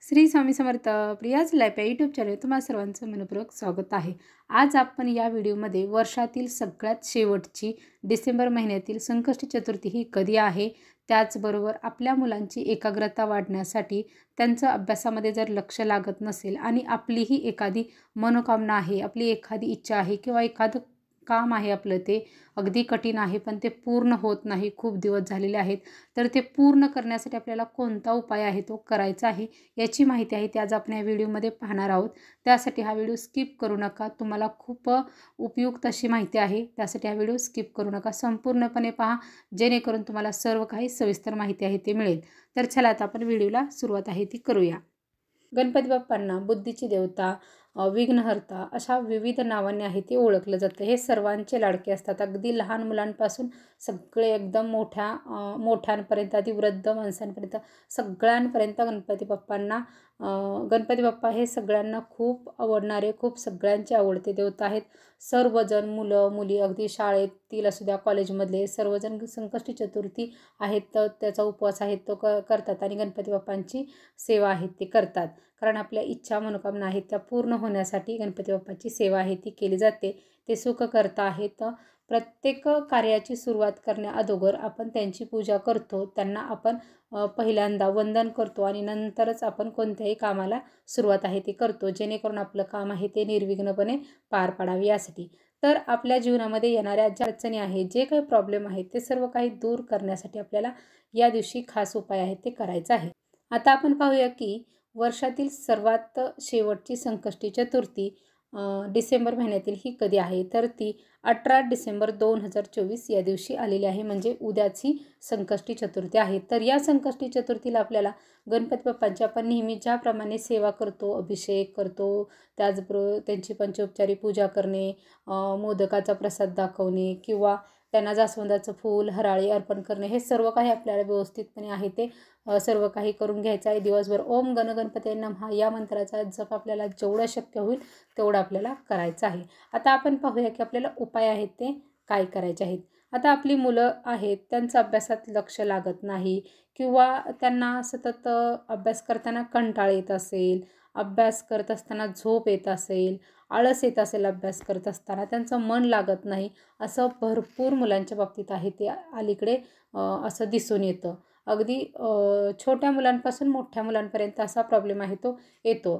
Shri Swami Samarth Priya's life या YouTube channel तुम्हा सर्वांचं मनपूर्वक स्वागत आहे। आज आपण या व्हिडिओमध्ये वर्षातील सगळ्यात शेवटची डिसेंबर महिन्यातील संकष्टी चतुर्थी ही कधी आहे, त्याचबरोबर आपल्या मुलांची एकाग्रता वाढण्यासाठी त्यांचं अभ्यासामध्ये जर लक्ष लागत नसेल आणि आपलीही एखादी मनोकामना आहे, आपली एखादी इच्छा आहे किंवा एखादं काम आहे आपलं ते अगदी कठीण आहे पण ते पूर्ण होत नाही, खूप दिवस झालेले आहेत, तर ते पूर्ण करण्यासाठी आपल्याला कोणता उपाय आहे तो करायचा आहे याची माहिती आहे ती आज आपण या व्हिडिओमध्ये पाहणार आहोत। त्यासाठी हा व्हिडिओ स्किप करू नका, तुम्हाला खूप उपयुक्त अशी माहिती आहे, त्यासाठी हा व्हिडिओ स्किप करू नका, संपूर्णपणे पहा जेणेकरून तुम्हाला सर्व काही सविस्तर माहिती आहे ते मिळेल। तर चला आता आपण व्हिडिओला सुरुवात आहे ती करूया। गणपती बाप्पांना बुद्धीची देवता, विघ्नहर्ता अशा विविध नावांनी आहे ते ओळखलं जातं। हे सर्वांचे लाडके असतात, अगदी लहान मुलांपासून सगळे एकदम मोठ्यांपर्यंत आधी वृद्ध माणसांपर्यंत सगळ्यांपर्यंत गणपती बाप्पा हे सगळ्यांना खूप आवडणारे, खूप सगळ्यांचे आवडते देवता आहेत। सर्वजण मुलं मुली अगदी शाळेतील असू द्या कॉलेजमधले सर्वजण संकष्टी चतुर्थी आहेत तर त्याचा उपवास आहे तो करतात आणि गणपती बाप्पांची सेवा आहे ते करतात, कारण आपल्या इच्छा मनोकामना आहेत त्या पूर्ण होण्यासाठी गणपती बाप्पाची सेवा आहे ती केली जाते। ते सुख करता आहेत। प्रत्येक कार्याची सुरुवात करण्याअगोदर आपण त्यांची पूजा करतो, त्यांना आपण पहिल्यांदा वंदन करतो आणि नंतरच आपण कोणत्याही कामाला सुरुवात आहे ती करतो, जेणेकरून आपलं काम आहे ते निर्विघ्नपणे पार पाडावे यासाठी। तर आपल्या जीवनामध्ये येणाऱ्या ज्या अडचणी आहेत, जे काही प्रॉब्लेम आहेत ते सर्व काही दूर करण्यासाठी आपल्याला या दिवशी खास उपाय आहेत ते करायचं आहे। आता आपण पाहूया की वर्षातील सर्वात शेवटची संकष्टी चतुर्थी डिसेंबर महिन्यातील ही कधी आहे, तर ती 18 डिसेंबर 2024 या दिवशी आलेली आहे, म्हणजे उद्याची संकष्टी चतुर्थी आहे। तर या संकष्टी चतुर्थीला आपल्याला गणपती बाप्पांची आपण नेहमी ज्याप्रमाणे सेवा करतो, अभिषेक करतो, त्याचबरोबर त्यांची पंचोपचारी पूजा करणे, मोदकाचा प्रसाद दाखवणे किंवा त्यांना जास्वंदाचं फूल हराळी अर्पण करणे, हे सर्व काही आपल्याला व्यवस्थितपणे आहे ते सर्व काही करून घ्यायचं आहे। दिवसभर ओम गण गणपती नमः या मंत्राचा जप आपल्याला जेवढं शक्य होईल तेवढं आपल्याला करायचं आहे। आता आपण पाहूया की आपल्याला उपाय आहेत ते काय करायचे आहेत। आता आपली मुलं आहेत त्यांचं अभ्यासात लक्ष लागत नाही किंवा त्यांना सतत अभ्यास करताना कंटाळ येत असेल, अभ्यास करत असताना झोप येत असेल, आळस येत असेल, अभ्यास करत असताना त्यांचं मन लागत नाही, असं भरपूर मुलांच्या बाबतीत आहे ते अलीकडे असं दिसून येतं। अगदी छोट्या मुलांपासून मोठ्या मुलांपर्यंत असा प्रॉब्लेम आहे तो येतो।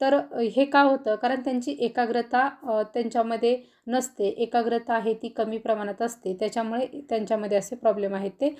तर हे का होतं, कारण त्यांची एकाग्रता त्यांच्यामध्ये नसते, एकाग्रता आहे ती कमी प्रमाणात असते, त्याच्यामुळे त्यांच्यामध्ये असे प्रॉब्लेम आहेत ते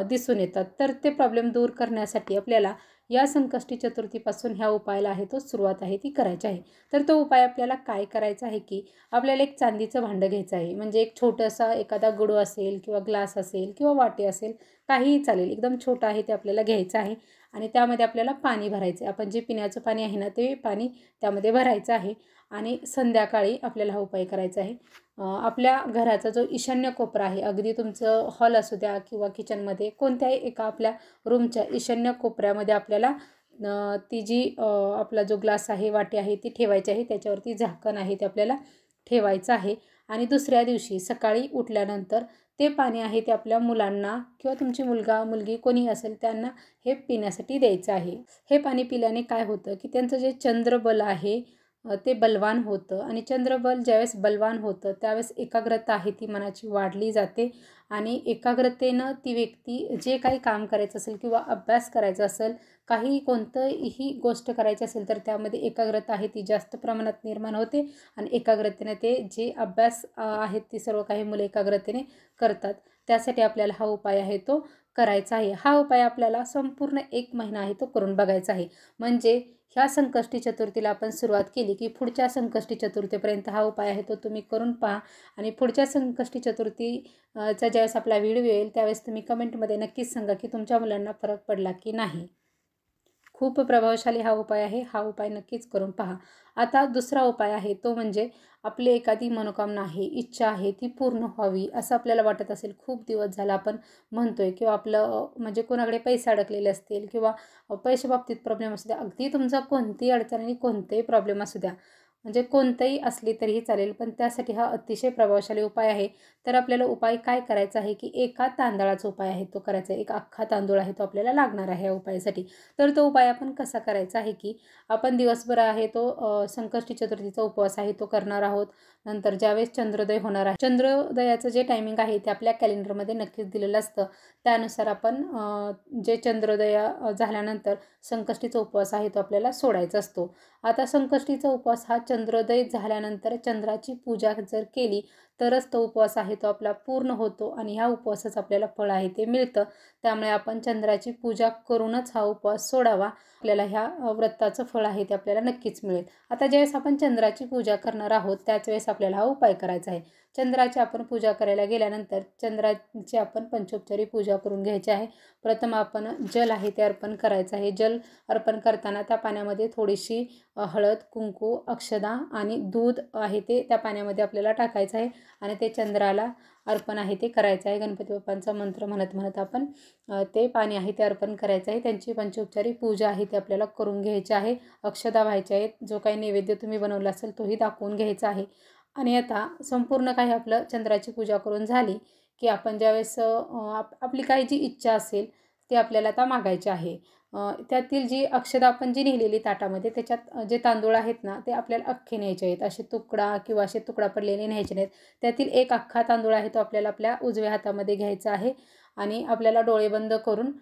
दिसून येतात। तर ते प्रॉब्लेम दूर करण्यासाठी आपल्याला या संकष्टी चतुर्थीपासून ह्या उपायाला आहे तो सुरुवात आहे ती करायची आहे। तर तो उपाय आपल्याला काय करायचा आहे की आपल्याला एक चांदीचं भांडं घ्यायचं आहे, म्हणजे एक छोटंसा एखादा गडू असेल किंवा ग्लास असेल किंवा वाटी असेल काहीही चालेल, एकदम छोटं आहे ते आपल्याला घ्यायचं आहे आणि त्यामध्ये आपल्याला पाणी भरायचं आहे। आपण जे पिण्याचं पाणी आहे ना ते पाणी त्यामध्ये भरायचं आहे आणि संध्याकाळी आपल्याला हा उपाय करायचा आहे। आपल्या घराचा जो ईशान्य कोपरा आहे, अगदी तुमचं हॉल असू द्या किंवा किचनमध्ये कोणत्याही एका आपल्या रूमच्या ईशान्य कोपऱ्यामध्ये आपल्याला ती जी आपला जो ग्लास आहे वाटी आहे ती ठेवायची आहे, त्याच्यावरती झाकण आहे ते आपल्याला ठेवायचं आहे आणि दुसऱ्या दिवशी सकाळी उठल्यानंतर ते पाणी आहे ते आपल्या मुलांना किंवा तुमची मुलगा मुलगी कोणी असेल त्यांना हे पिण्यासाठी द्यायचं आहे। हे पाणी पिल्याने काय होतं की त्यांचं जे चंद्रबल आहे ते बलवान होतं आणि चंद्रबल ज्यावेळेस बलवान होतं त्यावेळेस एकाग्रता आहे ती मनाची वाढली जाते आणि एकाग्रतेनं ती व्यक्ती जे काही काम करायचं असेल किंवा अभ्यास करायचा असेल, काही कोणतंही गोष्ट करायची असेल तर त्यामध्ये एकाग्रता आहे ती जास्त प्रमाणात निर्माण होते आणि एकाग्रतेने ते जे अभ्यास आहेत ती सर्व काही मुलं एकाग्रतेने करतात। त्यासाठी आपल्याला हा उपाय आहे तो करायचा आहे। हा उपाय आपल्याला संपूर्ण 1 महिना आहे तो करून बघायचा आहे, म्हणजे ह्या संकष्टी चतुर्थीला आपण सुरुवात केली की पुढच्या संकष्टी चतुर्थीपर्यंत हा उपाय आहे तो तुम्ही करून पहा आणि पुढच्या संकष्टी चतुर्थीचा ज्यावेळेस आपला व्हिडिओ येईल त्यावेळेस तुम्ही कमेंटमध्ये नक्कीच सांगा की तुमच्या मुलांना फरक पडला की नाही। खूप प्रभावशाली हा उपाय आहे, हा उपाय नक्कीच करून पहा। आता दुसरा उपाय आहे तो म्हणजे आपली एखादी मनोकामना आहे, इच्छा आहे ती पूर्ण व्हावी असं आपल्याला वाटत असेल, खूप दिवस झाला आपण म्हणतोय किंवा आपलं म्हणजे कोणाकडे पैसे अडकलेले असतील किंवा पैशा बाबतीत प्रॉब्लेम असू द्या, अगदी तुमचा कोणतीही अडचण आणि कोणतेही प्रॉब्लेम असू द्या, म्हणजे कोणतंही असली तरीही चालेल, पण त्यासाठी हा अतिशय प्रभावशाली उपाय आहे. तर आपल्याला उपाय काय करायचा आहे की एका तांदळाचा उपाय आहे तो करायचा आहे. एक अख्खा तांदूळ आहे तो आपल्याला लागणार आहे या उपायासाठी. तर तो उपाय आपण कसा करायचा आहे की आपण दिवसभर आहे तो संकष्टी चतुर्थीचा उपवास आहे तो करणार आहोत. नंतर ज्यावेळेस चंद्रोदय होणार आहे, चंद्रोदयाचं जे टायमिंग आहे ते आपल्या कॅलेंडरमध्ये नक्कीच दिलेलं असतं. त्यानुसार आपण जे चंद्रोदय झाल्यानंतर संकष्टीचा उपवास आहे तो आपल्याला सोडायचा असतो. आता संकष्टीचा उपवास हा चंद्रोदय झाल्यानंतर चंद्राची पूजा जर केली तरच तो उपवास आहे तो आपला पूर्ण होतो आणि ह्या उपवासाचं आपल्याला फळ आहे ते मिळतं. त्यामुळे आपण चंद्राची पूजा करूनच हा उपवास सोडावा. आपल्याला ह्या व्रताचं फळ आहे ते आपल्याला नक्कीच मिळेल. आता ज्यावेळेस आपण चंद्राची पूजा करणार आहोत त्याच वेळेस आपल्याला हा उपाय करायचा आहे. चंद्राची आपण पूजा करायला गेल्यानंतर चंद्राची आपण पंचोपचारी पूजा करून घ्यायची आहे. प्रथम आपण जल आहे ते अर्पण करायचं आहे. जल अर्पण करताना त्या पाण्यामध्ये थोडीशी हळद, कुंकू, अक्षदा आणि दूध आहे ते त्या पाण्यामध्ये आपल्याला टाकायचं आहे आणि ते चंद्राला अर्पण आहे ते करायचं आहे. गणपती बाप्पांचा मंत्र म्हणत म्हणत आपण ते पाणी आहे ते अर्पण करायचं आहे. त्यांची पंचोपचारी पूजा आहे ते आपल्याला करून घ्यायची आहे. अक्षदा व्हायच्या आहेत. जो काही नैवेद्य तुम्ही बनवला असेल तोही दाखवून घ्यायचा आहे. आणि आता संपूर्ण काही आपलं चंद्राची पूजा करून झाली की आपण ज्यावेळेस आपली काही जी इच्छा असेल ती आपल्याला आता मागायची आहे. त्यातील जी अक्षदा आपण जी नेलेली ताटामध्ये त्याच्यात जे तांदूळ आहेत ना ते आपल्याला अख्खे न्यायचे आहेत. असे तुकडा किंवा असे तुकडा पडलेले न्यायचे नाहीत. त्यातील एक अख्खा तांदूळ आहे तो आपल्याला आपल्या उजव्या हातामध्ये घ्यायचा आहे आणि आपल्याला डोळे बंद करून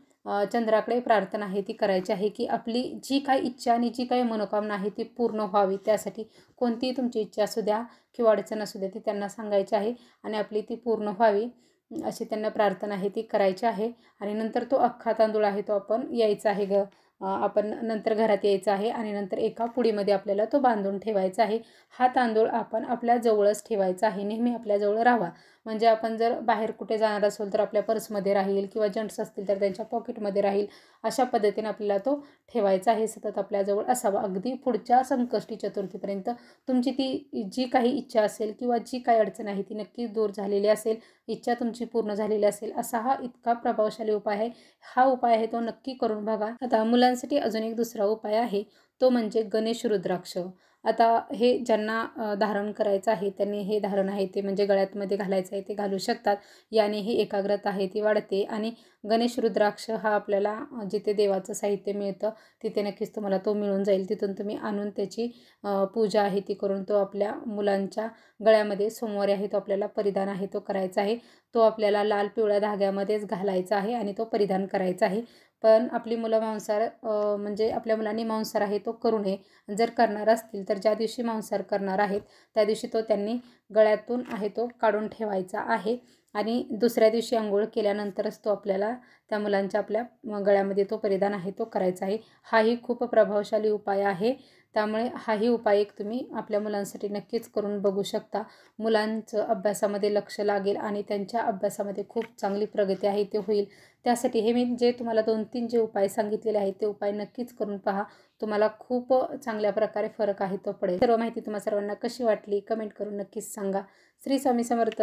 चंद्राकडे प्रार्थना आहे ती करायची आहे की आपली जी काही इच्छा आणि जी काही मनोकामना आहे ती पूर्ण व्हावी. त्यासाठी कोणतीही तुमची इच्छा असू द्या किंवा अडचण असू द्या ती त्यांना सांगायची आहे आणि आपली ती पूर्ण व्हावी अशी त्यांना प्रार्थना आहे ती करायची आहे. आणि नंतर तो अख्खा तांदूळ आहे तो आपण यायचा आहे आपण नंतर घरात यायचं आहे आणि नंतर एका पुडीमध्ये आपल्याला तो बांधून ठेवायचा आहे. हा तांदूळ आपण आपल्या जवळच ठेवायचा आहे. नेहमी आपल्याजवळ राहावा. म्हणजे आपण जर बाहेर कुठे जाणार असेल तर आपल्या पर्समध्ये राहील किंवा जेंट्स असतील तर त्यांच्या पॉकेटमध्ये राहील. अशा पद्धतीने आपल्याला तो ठेवायचा आहे. सतत आपल्याजवळ असावा. अगदी पुढच्या संकष्टी चतुर्थीपर्यंत तुमची ती जी काही इच्छा असेल किंवा जी काही अडचण आहे ती नक्कीच दूर झालेली असेल. इच्छा तुमची पूर्ण झालेली असेल. असा हा इतका प्रभावशाली उपाय आहे. हा उपाय आहे तो नक्की करून बघा. आता मुलांसाठी अजून एक दुसरा उपाय आहे तो म्हणजे गणेश रुद्राक्ष. आता हे ज्यांना धारण करायचं आहे त्यांनी हे धारण आहे ते म्हणजे गळ्यातमध्ये घालायचं आहे ते घालू शकतात. याने ही एकाग्रता आहे ती वाढते आणि गणेश रुद्राक्ष हा आपल्याला जिथे देवाचं साहित्य मिळतं तिथे नक्कीच तुम्हाला तो मिळून जाईल. तिथून तुम्ही आणून त्याची पूजा आहे ती करून तो आपल्या मुलांच्या गळ्यामध्ये सोमवारी आहे तो आपल्याला परिधान आहे तो करायचा आहे. तो आपल्याला लाल पिवळ्या धाग्यामध्येच घालायचा आहे आणि तो परिधान करायचा आहे. पण आपली मुलं मांसाहार म्हणजे आपल्या मुलांनी मांसाहार आहे तो करू नये. जर करणार असतील तर ज्या दिवशी मांसाहार करणार आहेत त्या दिवशी तो त्यांनी गळ्यातून आहे तो काढून ठेवायचा आहे आणि दुसऱ्या दिवशी अंघोळ केल्यानंतरच तो आपल्याला त्या मुलांच्या आपल्या गळ्यामध्ये तो परिधान आहे तो करायचा आहे. हाही खूप प्रभावशाली उपाय आहे. त्यामुळे हाही उपाय एक तुम्ही आपल्या मुलांसाठी नक्कीच करून बघू शकता. मुलांचं अभ्यासामध्ये लक्ष लागेल आणि त्यांच्या अभ्यासामध्ये खूप चांगली प्रगती आहे ते होईल. त्यासाठी हे मी जे तुम्हाला 2-3 जे उपाय सांगितलेले आहेत ते उपाय नक्कीच करून पहा. तुम्हाला खूप चांगल्या प्रकारे फरक आहे तो पडेल. सर्व माहिती तुम्हा सर्वांना कशी वाटली कमेंट करून नक्कीच सांगा. श्री स्वामी समर्थ.